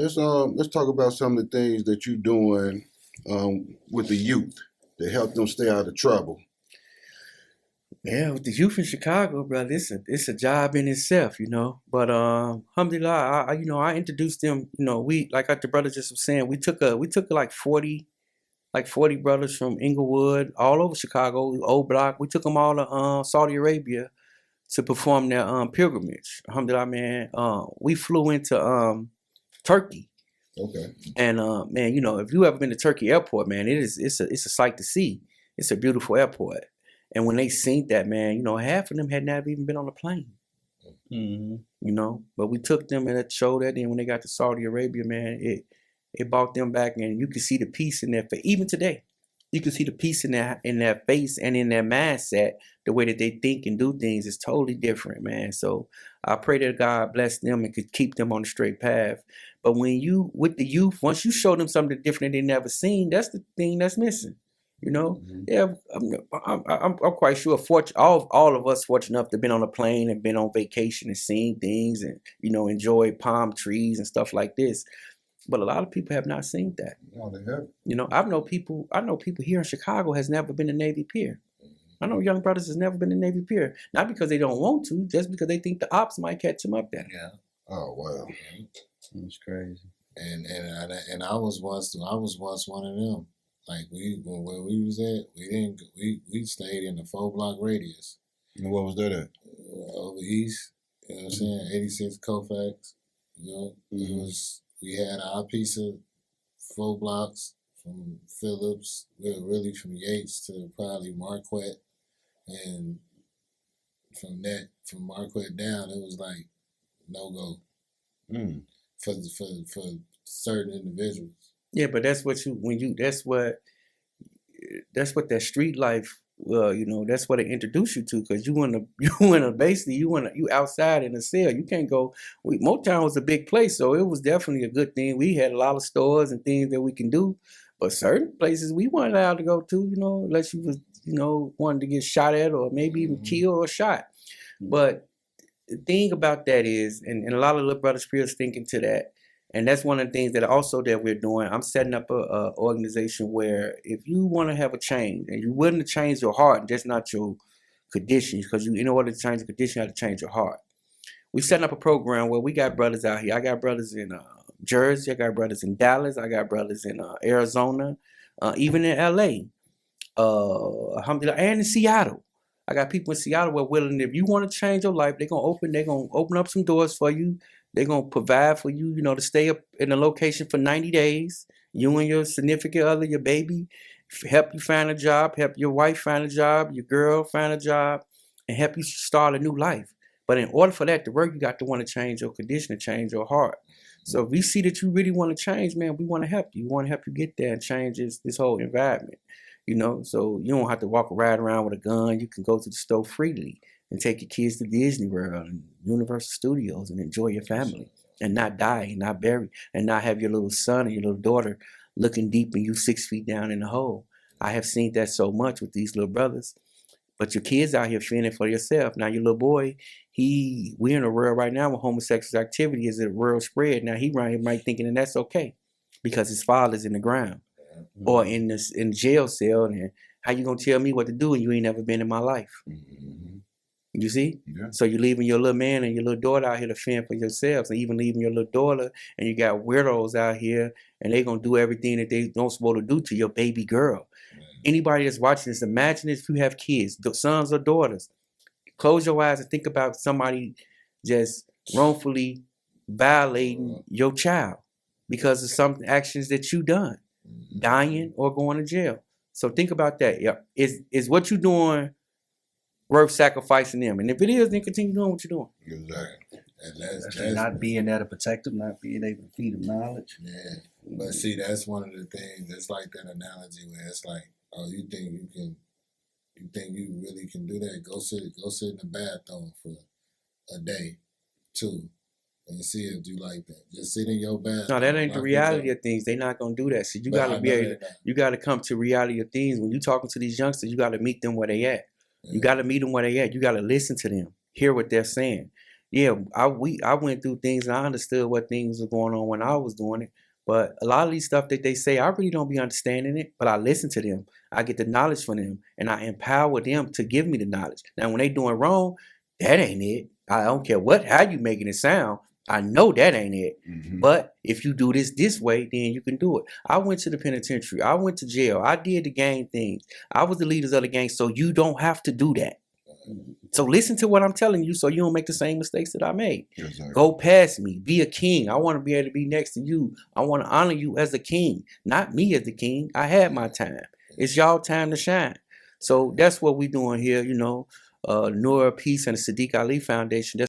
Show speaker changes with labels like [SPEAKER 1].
[SPEAKER 1] Let's talk about some of the things that you're doing with the youth to help them stay out of trouble.
[SPEAKER 2] Yeah, with the youth in Chicago, brother, it's a job in itself, But alhamdulillah, I introduced them. We the brother just was saying, we took like 40 brothers from Inglewood, all over Chicago, Old Block. We took them all to Saudi Arabia to perform their pilgrimage. Alhamdulillah, man. We flew into Turkey.
[SPEAKER 1] Okay.
[SPEAKER 2] And man, if you ever been to Turkey Airport, man, it's a sight to see. It's a beautiful airport. And when they seen that, man, half of them had never even been on a plane. But we took them and it showed that. Then when they got to Saudi Arabia, man, it brought them back, and you could see the peace in their face. Even today, you can see the peace in their face and in their mindset. The way that they think and do things is totally different, man. So I pray that God bless them and could keep them on the straight path. But when you with the youth, once you show them something different they never seen, that's the thing that's missing. Yeah, I'm quite sure. All of us fortunate enough to been on a plane and been on vacation and seen things and enjoy palm trees and stuff like this. But a lot of people have not seen that.
[SPEAKER 1] No, they have.
[SPEAKER 2] I know people here in Chicago has never been to Navy Pier. I know young brothers has never been to Navy Pier, not because they don't want to, just because they think the ops might catch them up there.
[SPEAKER 3] Yeah.
[SPEAKER 1] Oh wow,
[SPEAKER 3] that's crazy.
[SPEAKER 4] And I was once one of them. Like where we was at, we stayed in the 4-block radius.
[SPEAKER 1] And what was that at?
[SPEAKER 4] Over east, you know what I'm saying? 86 Colfax. We had our piece of 4 blocks from Phillips, really from Yates to probably Marquette, and from Marquette down, it was like no go for certain individuals.
[SPEAKER 2] Yeah, but that's what that street life. That's what it introduced you to, because you outside in a cell. You can't go. Motown was a big place, so it was definitely a good thing. We had a lot of stores and things that we can do, but certain places we weren't allowed to go to. Unless you was wanted to get shot at or maybe even killed or shot. But the thing about that is, and a lot of little brothers still thinking to that. And that's one of the things that also that we're doing. I'm setting up a organization where if you want to have a change and you're willing to change your heart, just not your conditions, because in order to change the condition, you have to change your heart. We're setting up a program where we got brothers out here. I got brothers in Jersey. I got brothers in Dallas. I got brothers in Arizona, even in LA, alhamdulillah, and in Seattle. I got people in Seattle who are willing. If you want to change your life, they're gonna open up some doors for you. They're going to provide for you, to stay up in a location for 90 days. You and your significant other, your baby, help you find a job, help your wife find a job, your girl find a job, and help you start a new life. But in order for that to work, you got to want to change your condition and change your heart. So if we see that you really want to change, man, we want to help you. We want to help you get there and change this whole environment, So you don't have to walk right around with a gun. You can go to the store freely and take your kids to Disney World and Universal Studios and enjoy your family and not die and not bury and not have your little son or your little daughter looking deep and you 6 feet down in the hole. I have seen that so much with these little brothers. But your kids out here feeling for yourself. Now your little boy, we're in a world right now where homosexual activity is a world spread. Now he right might thinking that that's okay because his father's in the ground or in the jail cell. And how you gonna tell me what to do and you ain't never been in my life? You see?
[SPEAKER 1] Yeah.
[SPEAKER 2] So you're leaving your little man and your little daughter out here to fend for yourselves, and even leaving your little daughter, and you got weirdos out here, and they going to do everything that they don't supposed to do to your baby girl. Anybody that's watching this, imagine if you have kids, sons or daughters. Close your eyes and think about somebody just wrongfully violating your child because of some actions that you done, dying or going to jail. So think about that. Yeah. Is what you doing worth sacrificing them? And if it is, then continue doing what you're doing.
[SPEAKER 1] Exactly.
[SPEAKER 4] And
[SPEAKER 3] that's not being there to protect them, not being able to feed them knowledge.
[SPEAKER 4] Yeah. But see, that's one of the things. It's like that analogy where it's like, oh, you think you really can do that? Go sit in the bathroom for a day, 2, and see if you like that. Just sit in your bathroom.
[SPEAKER 2] No, that ain't the reality of things. They're not gonna do that. So you gotta you gotta come to reality of things. When you talking to these youngsters, you gotta meet them where they at. You got to meet them where they at. You got to listen to them, hear what they're saying. yeah, I went through things and I understood what things were going on when I was doing it. But a lot of these stuff that they say, I really don't be understanding it. But I listen to them. I get the knowledge from them, and I empower them to give me the knowledge. Now, when they doing wrong, that ain't it. I don't care how you making it sound. I know that ain't it.
[SPEAKER 1] Mhm.
[SPEAKER 2] But if you do this way, then you can do it. I went to the penitentiary. I went to jail. I did the gang things. I was the leaders of the gang, so you don't have to do that. So listen to what I'm telling you so you don't make the same mistakes that I made.
[SPEAKER 1] Exactly.
[SPEAKER 2] Go past me. Be a king. I want to be able to be next to you. I want to honor you as a king, not me as the king. I had my time. It's y'all time to shine. So that's what we're doing here, Noor Peace and the Sadiq Ali Foundation.